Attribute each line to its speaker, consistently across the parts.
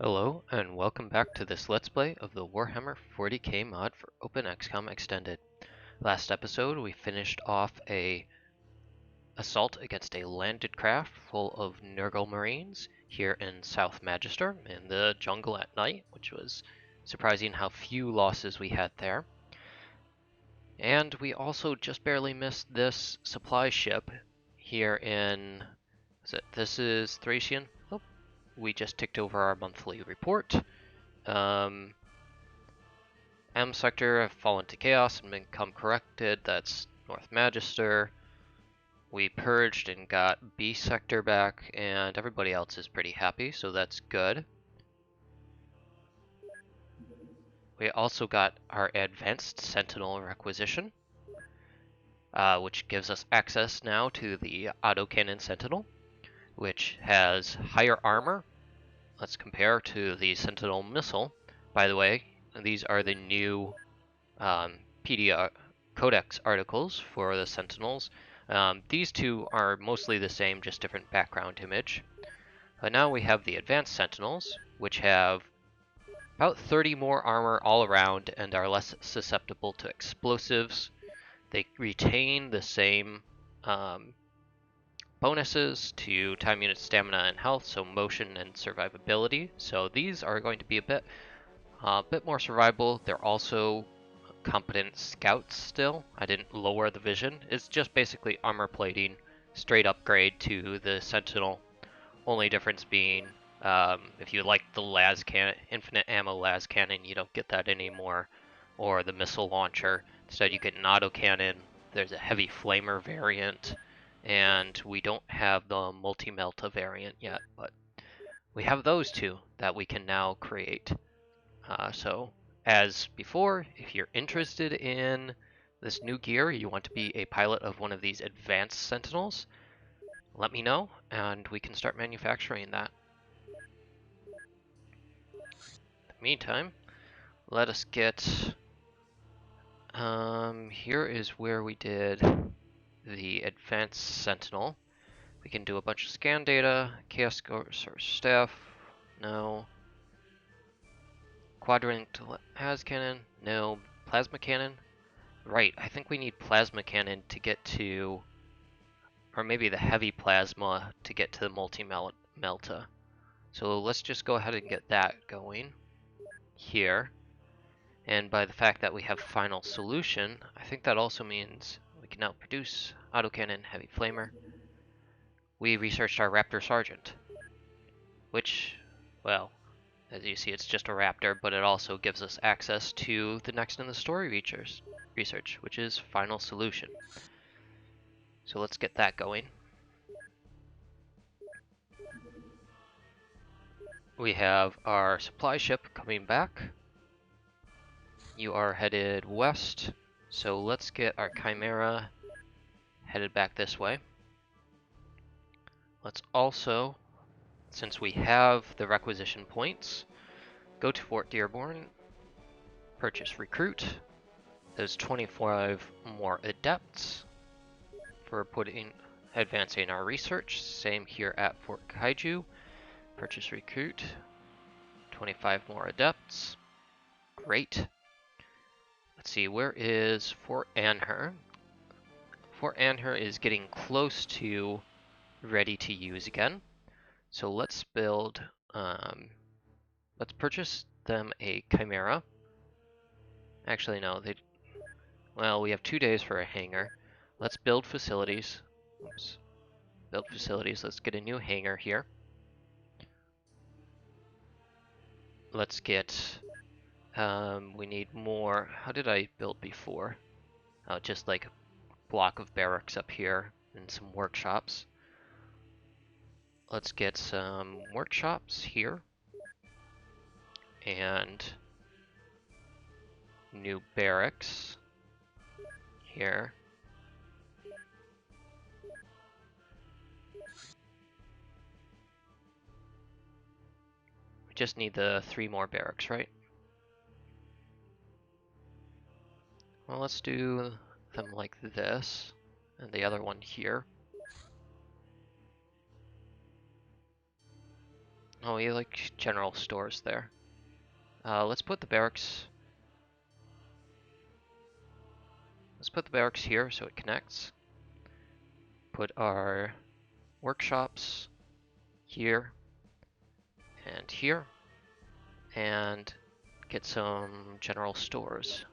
Speaker 1: Hello, and welcome back to this Let's Play of the Warhammer 40k mod for OpenXcom Extended. Last episode, we finished off a assault against a landed craft full of Nurgle Marines here in South Magister in the jungle at night, which was surprising how few losses we had there. And we also just barely missed this supply ship here in... This is Thracian? Oh, we just ticked over our monthly report. M sector have fallen to chaos and become corrected. That's North Magister. We purged and got B sector back, and everybody else is pretty happy, so that's good. We also got our Advanced Sentinel Requisition, which gives us access now to the Autocannon Sentinel, which has higher armor. Let's compare to the Sentinel Missile. By the way, these are the new PDF Codex articles for the Sentinels. These two are mostly the same, just different background image. But now we have the Advanced Sentinels, which have about 30 more armor all around and are less susceptible to explosives. They retain the same bonuses to time unit stamina and health, so motion and survivability. So these are going to be a bit more survivable. They're also competent scouts still. I didn't lower the vision. It's just basically armor plating, straight upgrade to the Sentinel. Only difference being if you like the las cannon, infinite ammo las cannon, you don't get that anymore, or the missile launcher. Instead, you get an autocannon. There's a heavy flamer variant, and we don't have the multi-melta variant yet, but we have those two that we can now create. So as before, if you're interested in this new gear, you want to be a pilot of one of these Advanced Sentinels, let me know, and we can start manufacturing that. In the meantime, let us get... here is where we did the Advanced Sentinel. We can do a bunch of scan data, chaos source staff, no. Quadrant has cannon, no. Plasma cannon, right, I think we need plasma cannon to get to, or maybe the heavy plasma to get to the multi-melta. So let's just go ahead and get that going here. And by the fact that we have final solution, I think that also means we can now produce autocannon heavy flamer. We researched our Raptor Sergeant, which, well, as you see, it's just a Raptor, but it also gives us access to the next in the story research, which is final solution. So let's get that going. We have our supply ship coming back. You are headed west, so let's get our Chimera headed back this way. Let's also, since we have the requisition points, go to Fort Dearborn, purchase recruit. There's 25 more adepts for advancing our research. Same here at Fort Kaiju. Purchase recruit, 25 more adepts. Great. Let's see, where is Fort Anher? Fort Anher is getting close to ready to use again. So let's build, let's purchase them a Chimera. Actually, no, well, we have 2 days for a hangar. Let's build facilities. Oops. Build facilities. Let's get a new hangar here. Let's get, we need more. How did I build before? Oh, just like a block of barracks up here and some workshops. Let's get some workshops here. And new barracks here. We just need the 3 more barracks, right? Well, let's do them like this, and the other one here. Oh, you like general stores there. Let's put the barracks. Let's put the barracks here so it connects. Put our workshops here and here, and get some general stores.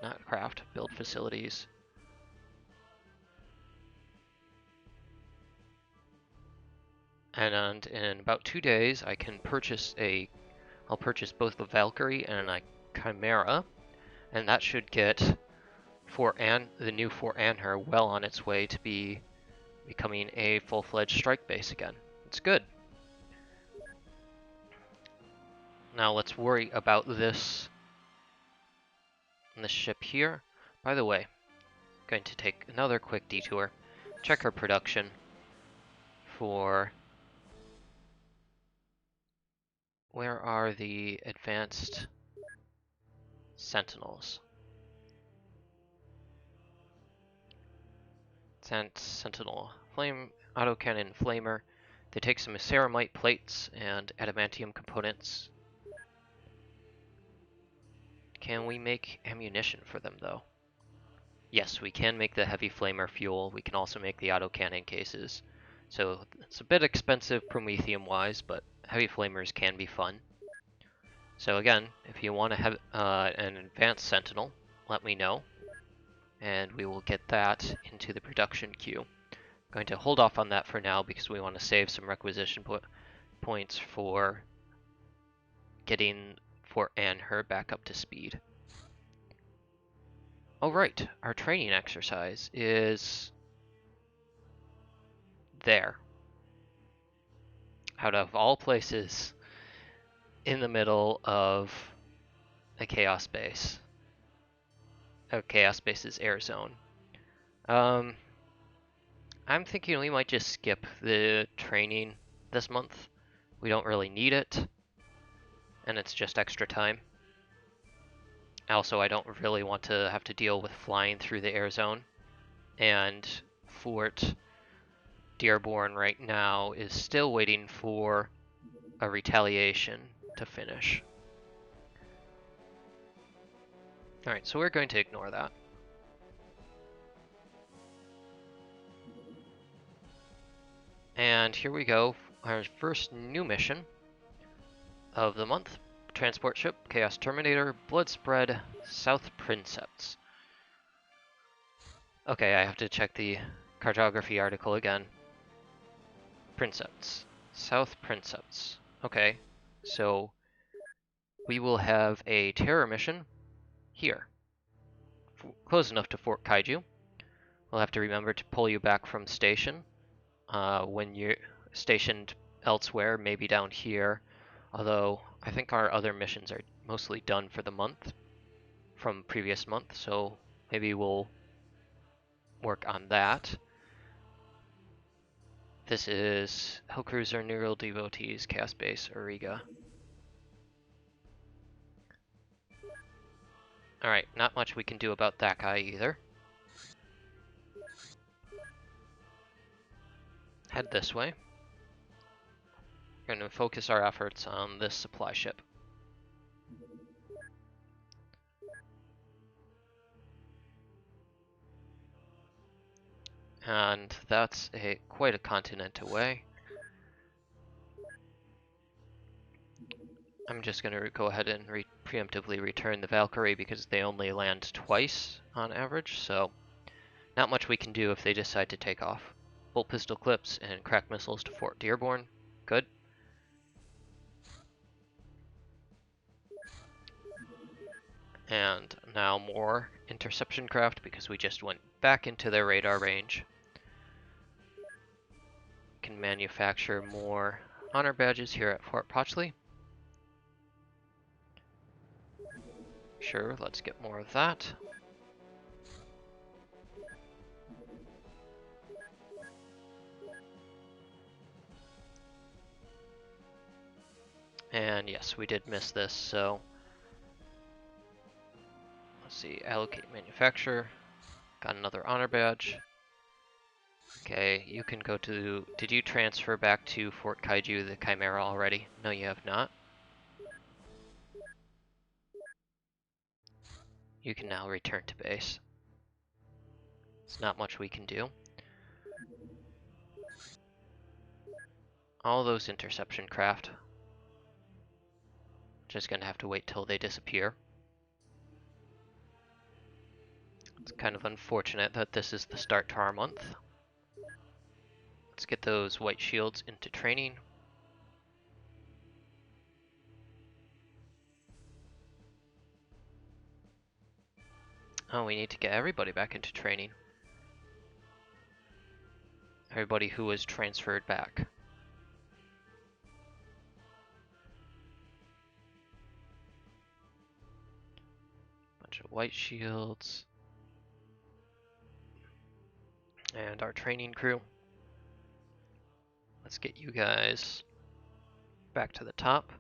Speaker 1: Not craft, build facilities. And in about 2 days, I can purchase I'll purchase both the Valkyrie and a Chimera, and that should get the new Fort Anher well on its way to becoming a full-fledged strike base again. It's good. Now let's worry about this ship here. By the way, going to take another quick detour. Check our production for... Where are the Advanced Sentinels? Sentinel. Flame autocannon flamer. They take some ceramite plates and adamantium components. Can we make ammunition for them though? Yes, we can make the heavy flamer fuel. We can also make the autocannon cases. So it's a bit expensive Promethium wise, but heavy flamers can be fun. So again, if you want to have an advanced sentinel, let me know, and we will get that into the production queue. I'm going to hold off on that for now because we want to save some requisition points for getting Fort Anher back up to speed. Oh right, our training exercise is there. Out of all places, in the middle of a Chaos base. A Chaos base's air zone. I'm thinking we might just skip the training this month. We don't really need it, and it's just extra time. Also, I don't really want to have to deal with flying through the air zone, and Fort Dearborn right now is still waiting for a retaliation to finish. Alright, so we're going to ignore that. And here we go, our first new mission of the month. Transport ship, Chaos Terminator, Bloodspread, South Princeps. Okay, I have to check the cartography article again. Princeps. South Princeps. Okay, so we will have a terror mission here. Close enough to Fort Kaiju. We'll have to remember to pull you back from station when you're stationed elsewhere, maybe down here. Although I think our other missions are mostly done for the month from previous month, so maybe we'll work on that. This is Hellcruiser, Neural Devotees, Chaos Base, Auriga. Alright, not much we can do about that guy either. Head this way. We're going to focus our efforts on this supply ship. And that's quite a continent away. I'm just going to go ahead and preemptively return the Valkyrie because they only land twice on average, so not much we can do if they decide to take off. Bolt pistol clips and crack missiles to Fort Dearborn. Good. And now more interception craft because we just went back into their radar range. Can manufacture more honor badges here at Fort Potchley. Sure, let's get more of that. And yes, we did miss this, so let's see, allocate manufacture. Got another honor badge. Okay, you can go to... Did you transfer back to Fort Kaiju, the Chimera, already? No, you have not. You can now return to base. There's not much we can do. All those interception craft. Just gonna have to wait till they disappear. It's kind of unfortunate that this is the start to our month. Let's get those white shields into training. Oh, we need to get everybody back into training. Everybody who was transferred back. Bunch of white shields. And our training crew. Let's get you guys back to the top.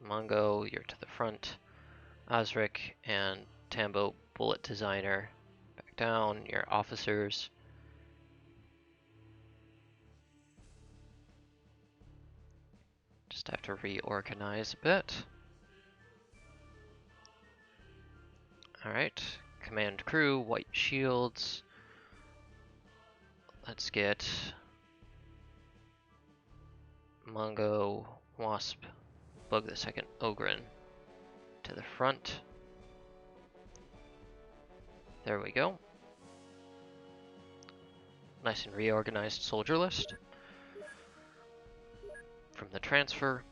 Speaker 1: Mongo, you're to the front. Osric and Tambo, bullet designer, back down. Your officers. Just have to reorganize a bit. Alright, command crew, white shields. Let's get Mongo, Wasp, Bug the Second, Ogren to the front. There we go. Nice and reorganized soldier list from the transfer,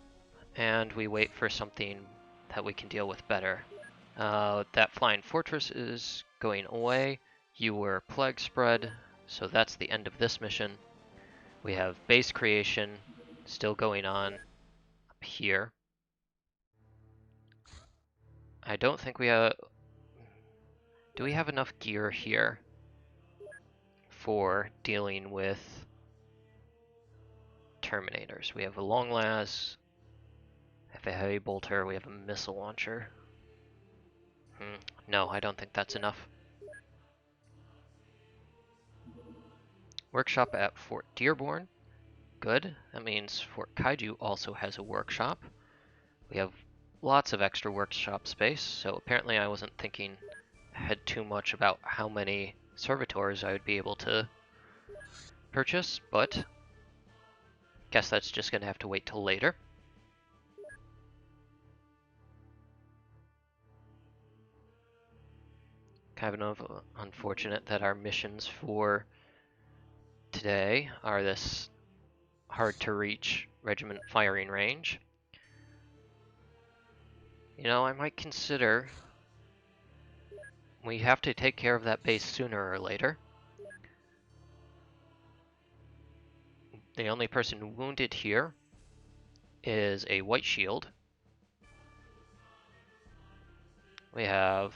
Speaker 1: and we wait for something that we can deal with better. That flying fortress is going away. You were plague spread, so that's the end of this mission. We have base creation still going on up here. I don't think we have... Do we have enough gear here for dealing with Terminators? We have a long las, have a heavy bolter, we have a missile launcher. No, I don't think that's enough. Workshop at Fort Dearborn. Good. That means Fort Kaiju also has a workshop. We have lots of extra workshop space, so apparently I wasn't thinking ahead too much about how many servitors I would be able to purchase, but guess that's just going to have to wait till later. Kind of unfortunate that our missions for today are this hard to reach regiment firing range. You know, I might consider... We have to take care of that base sooner or later. The only person wounded here is a white shield. We have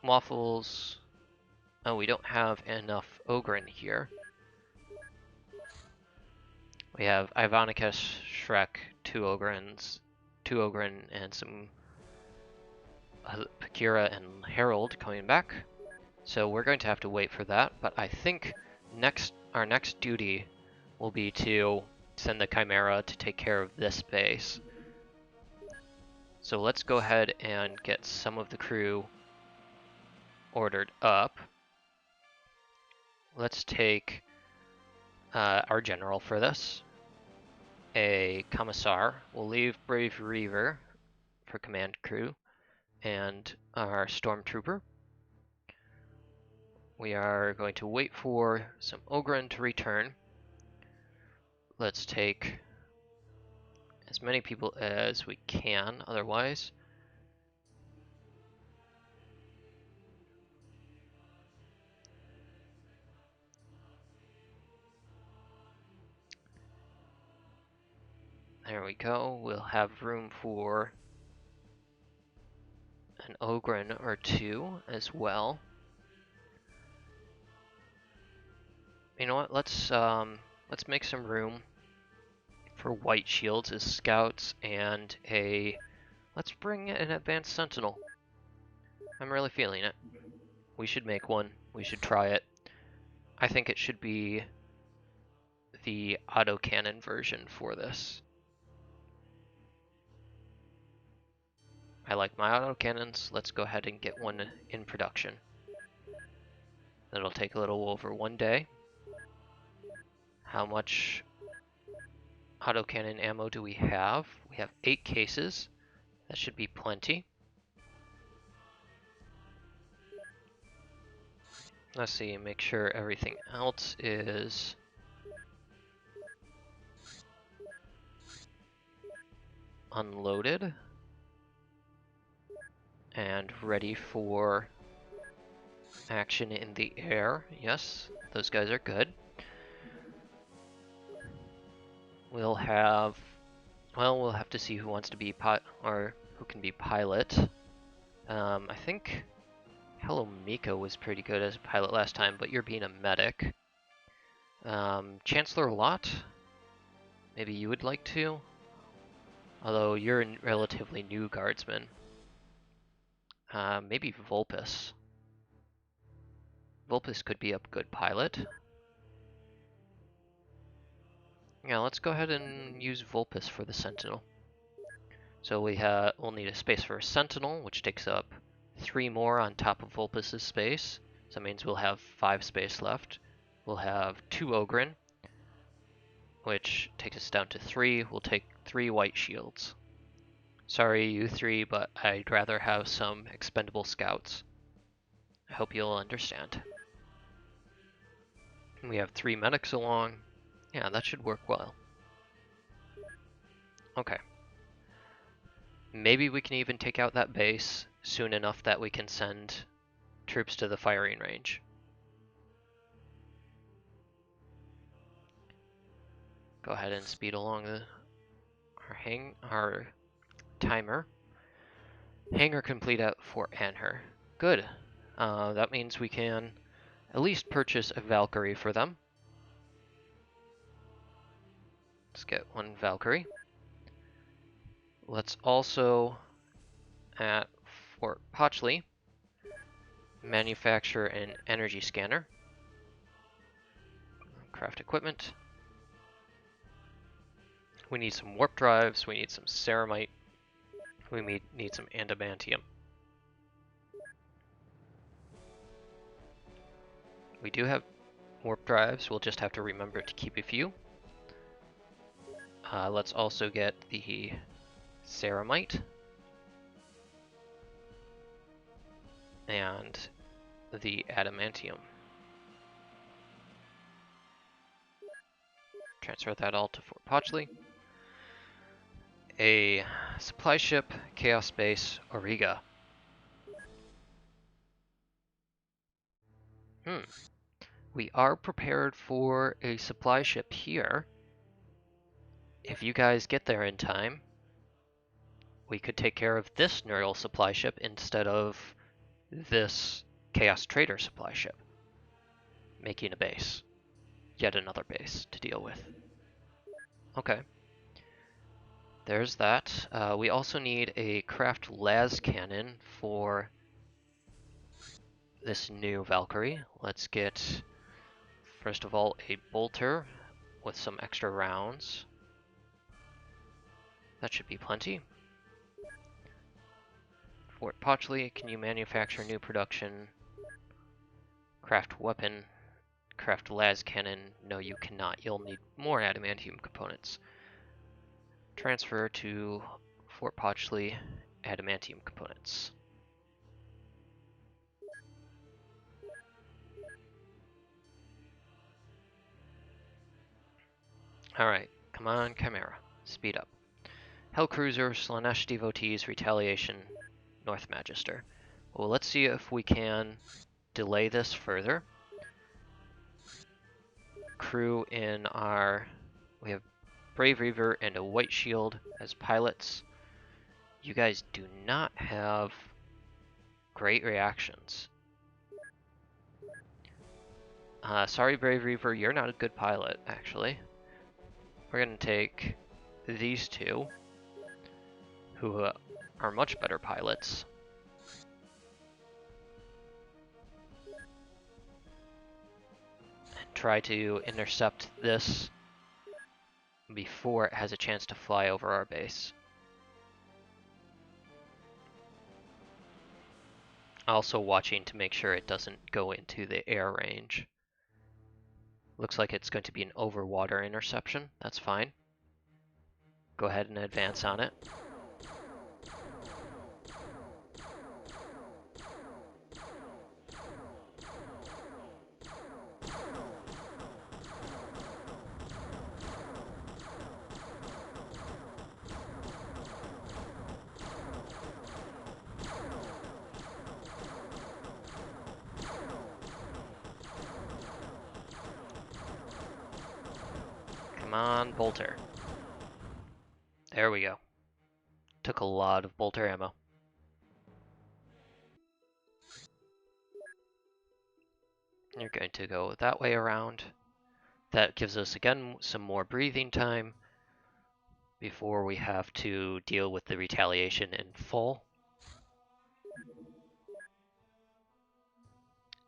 Speaker 1: Waffles. Oh, we don't have enough Ogren here. We have Ivanicus, Shrek, two Ogren, and some Pakira and Harold coming back. So we're going to have to wait for that, but I think our next duty will be to send the Chimera to take care of this base. So let's go ahead and get some of the crew ordered up. Let's take our general for this, a commissar. We'll leave Brave Reaver for command crew, and our stormtrooper. We are going to wait for some Ogren to return. Let's take as many people as we can, otherwise. There we go. We'll have room for an Ogren or two as well. You know what? Let's make some room for white shields as scouts and let's bring an Advanced Sentinel. I'm really feeling it. We should make one. We should try it. I think it should be the autocannon version for this. I like my autocannons. Let's go ahead and get one in production. It'll take a little over 1 day. How much autocannon ammo do we have? We have 8 cases. That should be plenty. Let's see, make sure everything else is unloaded and ready for action in the air. Yes, those guys are good. We'll have to see who wants to be or who can be pilot. I think Hello Miko was pretty good as a pilot last time, but you're being a medic. Chancellor Lot, maybe you would like to? Although you're a relatively new guardsman. Maybe Vulpus. Vulpus could be a good pilot. Yeah, let's go ahead and use Vulpus for the Sentinel. So we'll need a space for a Sentinel, which takes up 3 more on top of Vulpus's space. So that means we'll have 5 space left. We'll have 2 Ogren, which takes us down to 3. We'll take 3 White Shields. Sorry, you 3, but I'd rather have some expendable scouts. I hope you'll understand. We have 3 medics along. Yeah, that should work well. Okay. Maybe we can even take out that base soon enough that we can send troops to the firing range. Go ahead and speed along our timer. Hangar complete at Fort Anher. Good. That means we can at least purchase a Valkyrie for them. Let's get 1 Valkyrie. Let's also, at Fort Pochley, manufacture an energy scanner. Craft equipment. We need some warp drives, we need some ceramite, we need some adamantium. We do have warp drives, we'll just have to remember to keep a few. Let's also get the ceramite and the adamantium. Transfer that all to Fort Pochley. A supply ship, Chaos Base, Auriga. We are prepared for a supply ship here. If you guys get there in time, we could take care of this Neural supply ship instead of this Chaos Trader supply ship. Making a base. Yet another base to deal with. Okay. There's that. We also need a craft las cannon for this new Valkyrie. Let's get, first of all, a bolter with some extra rounds. That should be plenty. Fort Pochley, can you manufacture new production? Craft weapon. Craft las cannon. No, you cannot. You'll need more adamantium components. Transfer to Fort Pochley adamantium components. Alright, come on, Chimera. Speed up. Hellcruiser, Slanesh Devotees, Retaliation, North Magister. Well, let's see if we can delay this further. Crew in we have Brave Reaver and a White Shield as pilots. You guys do not have great reactions. Sorry, Brave Reaver, you're not a good pilot, actually. We're going to take these 2, who are much better pilots. try to intercept this before it has a chance to fly over our base. Also watching to make sure it doesn't go into the air range. Looks like it's going to be an over-water interception. That's fine. Go ahead and advance on it. Come on, bolter. There we go. Took a lot of bolter ammo. You're going to go that way around. That gives us, again, some more breathing time before we have to deal with the retaliation in full.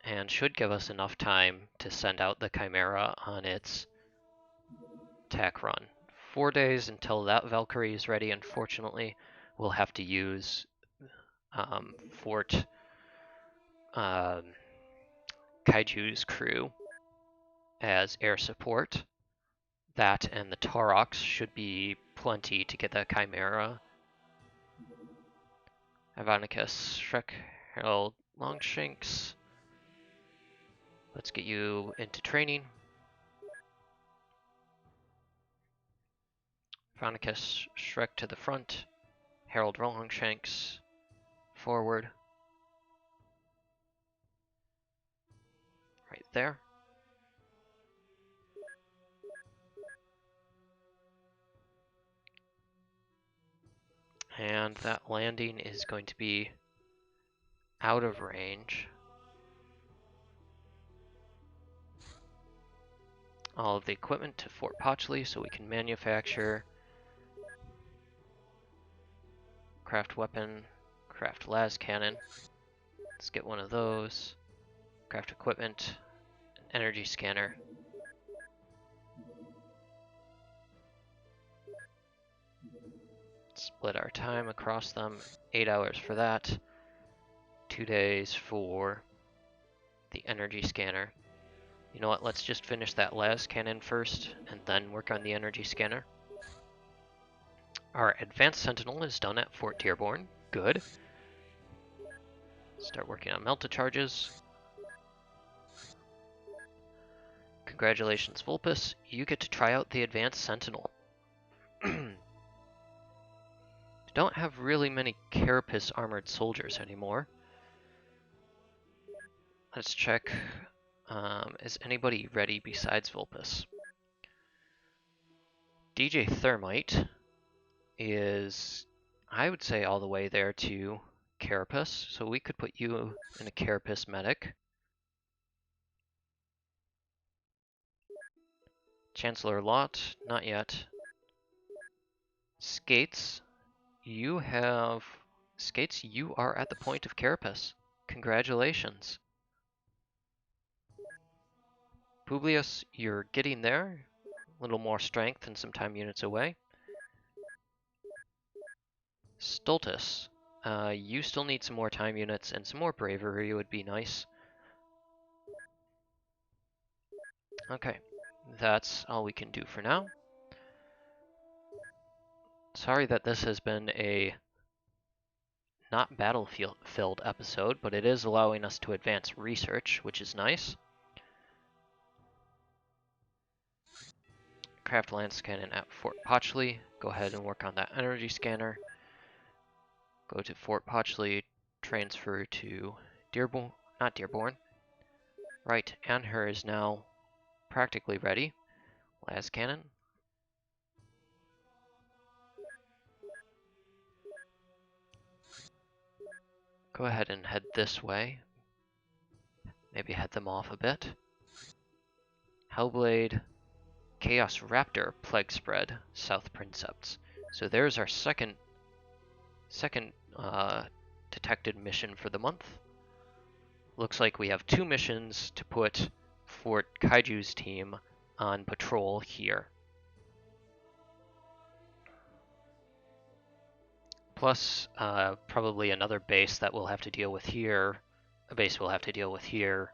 Speaker 1: And should give us enough time to send out the Chimera on its attack run. 4 days until that Valkyrie is ready. Unfortunately, we'll have to use Fort Kaiju's crew as air support. That and the Taurox should be plenty to get that Chimera. Ivanicus, Shrek, Harold, Longshanks. Let's get you into training. Ivanicus, Shrek to the front. Harold Longshanks forward. Right there. And that landing is going to be out of range. All of the equipment to Fort Potchley so we can manufacture, craft weapon, craft las cannon. Let's get one of those. Craft equipment, energy scanner. Split our time across them. 8 hours for that. 2 days for the energy scanner. You know what, let's just finish that las cannon first and then work on the energy scanner. Our Advanced Sentinel is done at Fort Dearborn. Good. Start working on melta charges. Congratulations, Vulpus. You get to try out the Advanced Sentinel. Don't have really many carapace armored soldiers anymore. Let's check. Is anybody ready besides Vulpus? DJ Thermite is, I would say, all the way there to carapace, so we could put you in a carapace medic. Chancellor Lot, not yet. Skates, you are at the point of carapace. Congratulations. Publius, you're getting there. A little more strength and some time units away. Stultus, you still need some more time units and some more bravery would be nice. Okay, that's all we can do for now. Sorry that this has been a not battlefield-filled episode, but it is allowing us to advance research, which is nice. Craft lance cannon at Fort Potchley. Go ahead and work on that energy scanner. Go to Fort Potchley, transfer to Dearborn, not Dearborn. Right, Anher is now practically ready. Las cannon. Go ahead and head this way. Maybe head them off a bit. Hellblade, Chaos Raptor, Plague Spread, South Princeps. So there's our second detected mission for the month. Looks like we have 2 missions to put Fort Kaiju's team on patrol here. Plus, probably another base that we'll have to deal with here. A base we'll have to deal with here.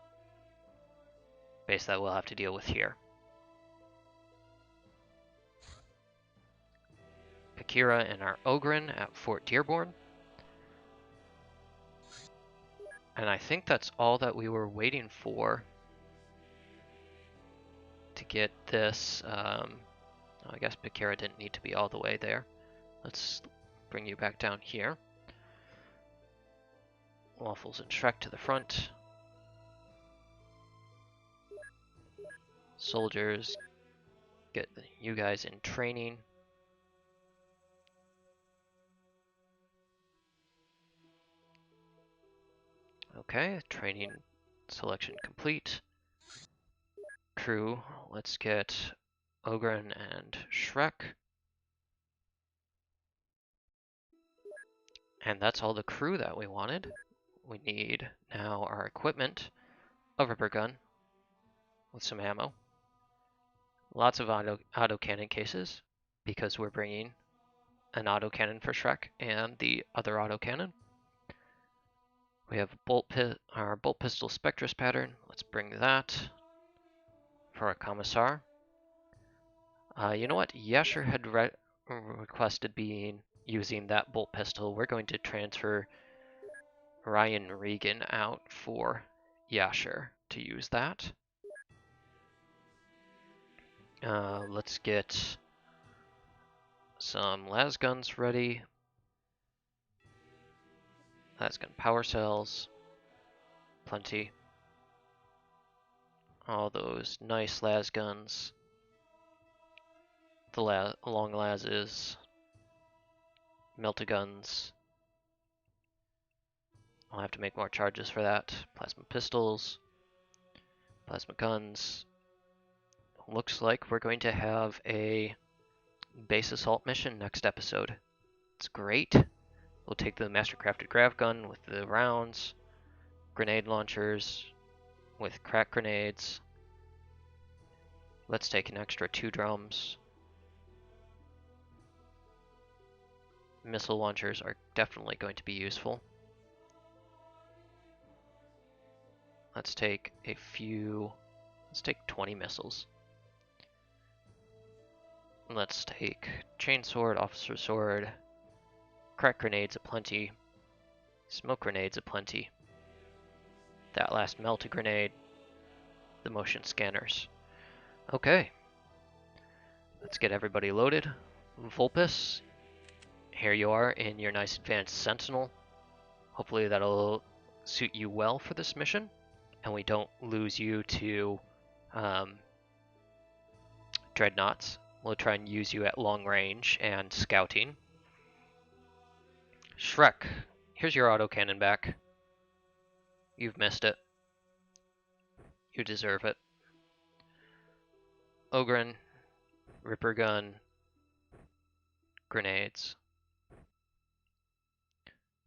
Speaker 1: Base that we'll have to deal with here. Akira and our Ogren at Fort Dearborn. And I think that's all that we were waiting for to get this. I guess Bakira didn't need to be all the way there. Let's bring you back down here. Waffles and Shrek to the front. Soldiers, get you guys in training. Okay, training selection complete. Crew, let's get Ogren and Shrek. And that's all the crew that we wanted. We need now our equipment, a ripper gun with some ammo, lots of autocannon cases because we're bringing an autocannon for Shrek and the other autocannon. We have our bolt pistol Spectrus pattern. Let's bring that for our Commissar. You know what? Yasher had requested using that bolt pistol. We're going to transfer Ryan Regan out for Yasher to use that. Let's get some las guns ready. Lasgun power cells, plenty. All those nice las guns. The long lases, melta-guns. I'll have to make more charges for that. Plasma pistols, plasma guns. Looks like we're going to have a base assault mission next episode. It's great. We'll take the master-crafted grav gun with the rounds, grenade launchers with crack grenades. Let's take an extra 2 drums. Missile launchers are definitely going to be useful. Let's take 20 missiles. Let's take chainsword, officer sword, crack grenades aplenty, smoke grenades aplenty, that last melta grenade, the motion scanners. Okay, let's get everybody loaded. Vulpes, here you are in your nice Advanced Sentinel. Hopefully that'll suit you well for this mission, and we don't lose you to dreadnoughts. We'll try and use you at long range and scouting. Shrek, here's your autocannon back. You've missed it. You deserve it. Ogren, ripper gun, grenades.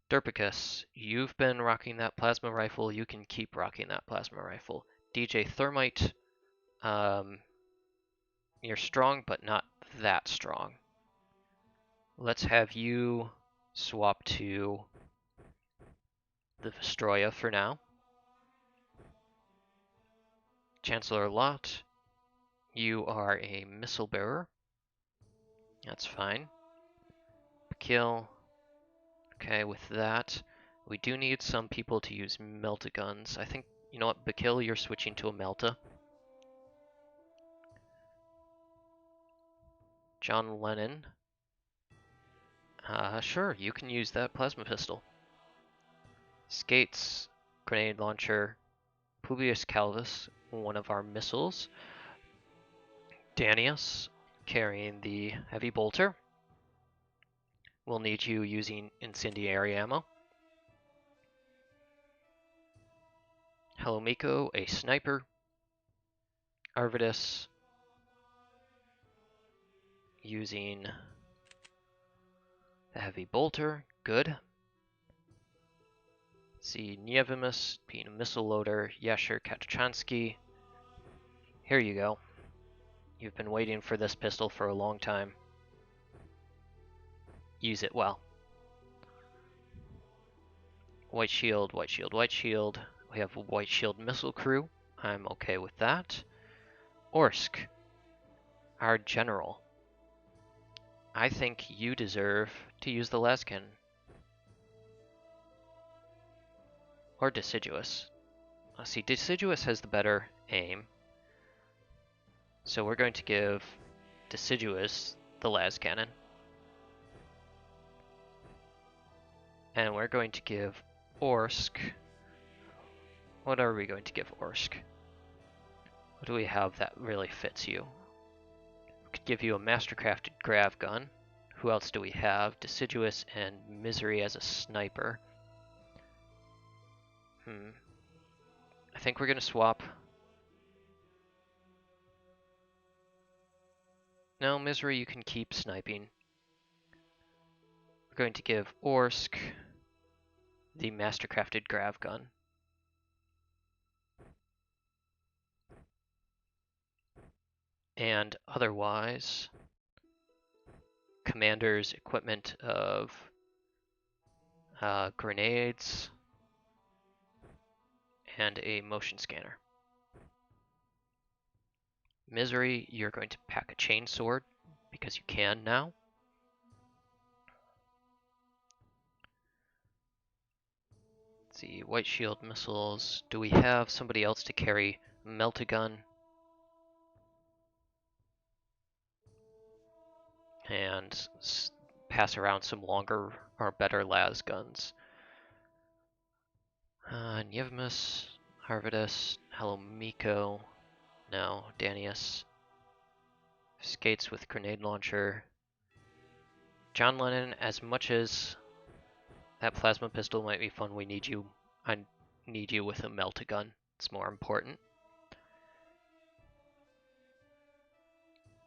Speaker 1: Derpicus, you've been rocking that plasma rifle. You can keep rocking that plasma rifle. DJ Thermite, you're strong, but not that strong. Let's have you swap to the Vestroya for now. Chancellor Lot, you are a missile bearer. That's fine. Kill. Okay, with that, we do need some people to use melta guns. I think, you know what, Bakil, you're switching to a melta. John Lennon. Sure, you can use that plasma pistol. Skates, grenade launcher, Publius Calvus, one of our missiles. Danius, carrying the heavy bolter. We'll need you using incendiary ammo. Helomiko, a sniper. Arvidus, using the heavy bolter. Good. See Nievimus being a missile loader. Yasher Katachansky Here you go. You've been waiting for this pistol for a long time. Use it well. White shield, white shield, white shield. We have a white shield missile crew. I'm okay with that. Orsk, our general. I think you deserve to use the las cannon. Or Deciduous. Let's see, Deciduous has the better aim. So we're going to give Deciduous the las cannon. And we're going to give Orsk. What are we going to give Orsk? What do we have that really fits you? We could give you a mastercrafted grav gun. Who else do we have? Deciduous and Misery as a sniper. I think we're going to swap. No, Misery you can keep sniping. We're going to give Orsk the mastercrafted grav gun. And otherwise, commander's equipment of grenades and a motion scanner. Misery, you're going to pack a chainsword because you can now. Let's see, white shield missiles. Do we have somebody else to carry melt-a-gun? And pass around some longer or better las guns. Yevmus, Harvardus, Hello Miko, no, Danius. Skates with grenade launcher. John Lennon, as much as that plasma pistol might be fun, we need you. I need you with a melt-a-gun. It's more important.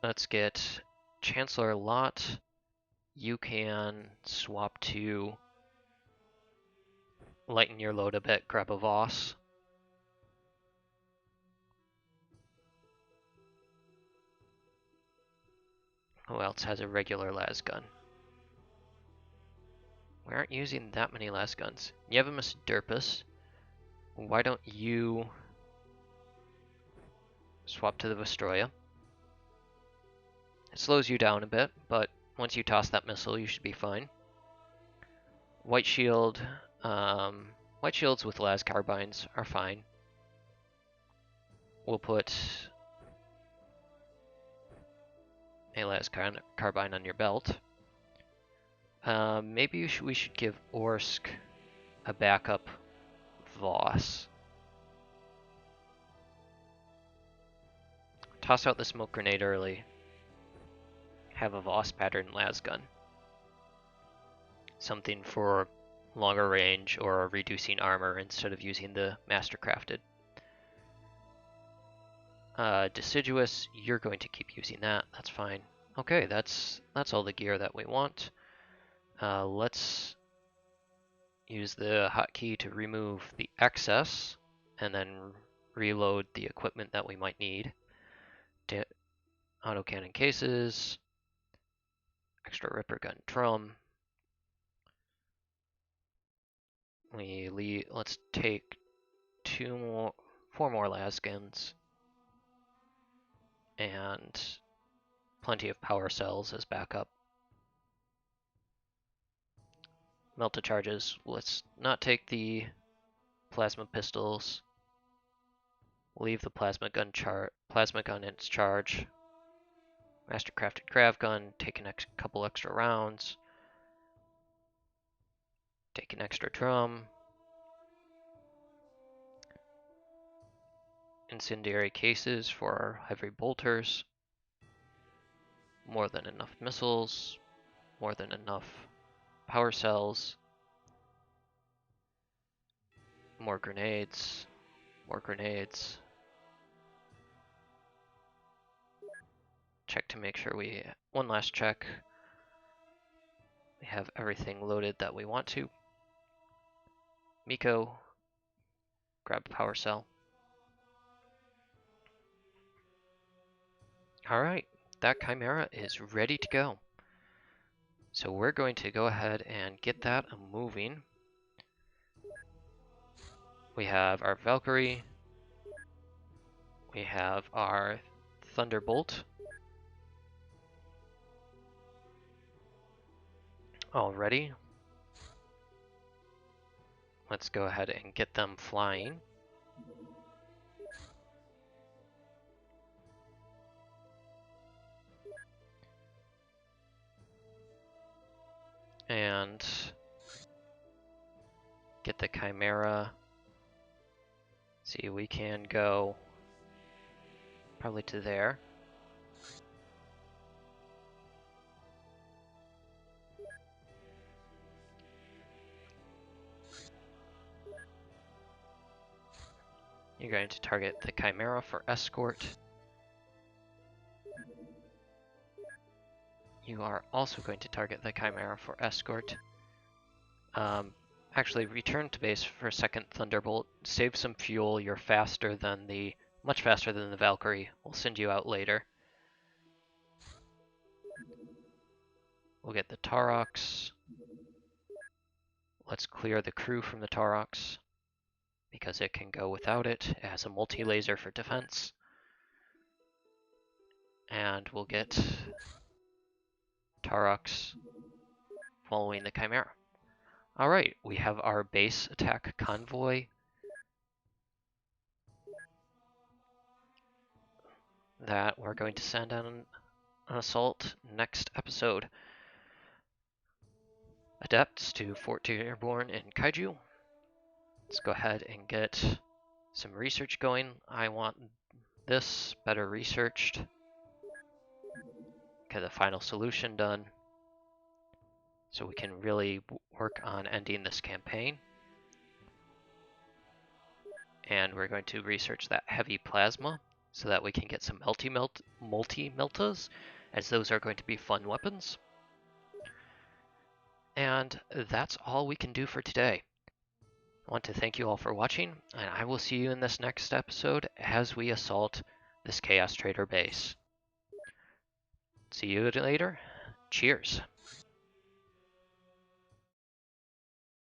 Speaker 1: Let's get Chancellor Lot. You can swap to lighten your load a bit, grab a Voss. Who else has a regular las gun? We aren't using that many las guns. Yevimus Derpus. Why don't you swap to the Vestroya? It slows you down a bit, but once you toss that missile, you should be fine. White shield. White shields with las carbines are fine. We'll put a las carbine on your belt. Maybe we should give Orsk a backup Voss. Toss out the smoke grenade early. Have a Voss pattern las gun. Something for longer range or reducing armor instead of using the mastercrafted. Deciduous, you're going to keep using that. That's fine. Okay, that's all the gear that we want. Let's use the hotkey to remove the excess and then reload the equipment that we might need. Autocannon cases, extra ripper gun drum. Let's take 4 more las guns and plenty of power cells as backup. Melta charges. Let's not take the plasma pistols. Leave the plasma gun in its charge. Mastercrafted grav gun. Take a couple extra rounds. Take an extra drum. Incendiary cases for our heavy bolters. More than enough missiles. More than enough power cells. More grenades. More grenades. Check to make sure one last check. We have everything loaded that we want to. Miko, grab a power cell. Alright, that Chimera is ready to go. So we're going to go ahead and get that moving. We have our Valkyrie. We have our Thunderbolt. Already. Let's go ahead and get them flying. And get the Chimera. See, we can go probably to there. You're going to target the Chimera for escort. You are also going to target the Chimera for escort. Actually, return to base for a second Thunderbolt. Save some fuel. You're much faster than the Valkyrie. We'll send you out later. We'll get the Taurox. Let's clear the crew from the Taurox, because it can go without it. It has a multi-laser for defense. And we'll get Taurox following the Chimera. Alright, we have our base attack convoy. That we're going to send on an assault next episode. Adepts to Fort Dearborn in Kaiju. Let's go ahead and get some research going. I want this better researched. Get the final solution done, so we can really work on ending this campaign. And we're going to research that heavy plasma so that we can get some multi-meltas, as those are going to be fun weapons. And that's all we can do for today. I want to thank you all for watching, and I will see you in this next episode as we assault this Chaos Traitor base. See you later. Cheers.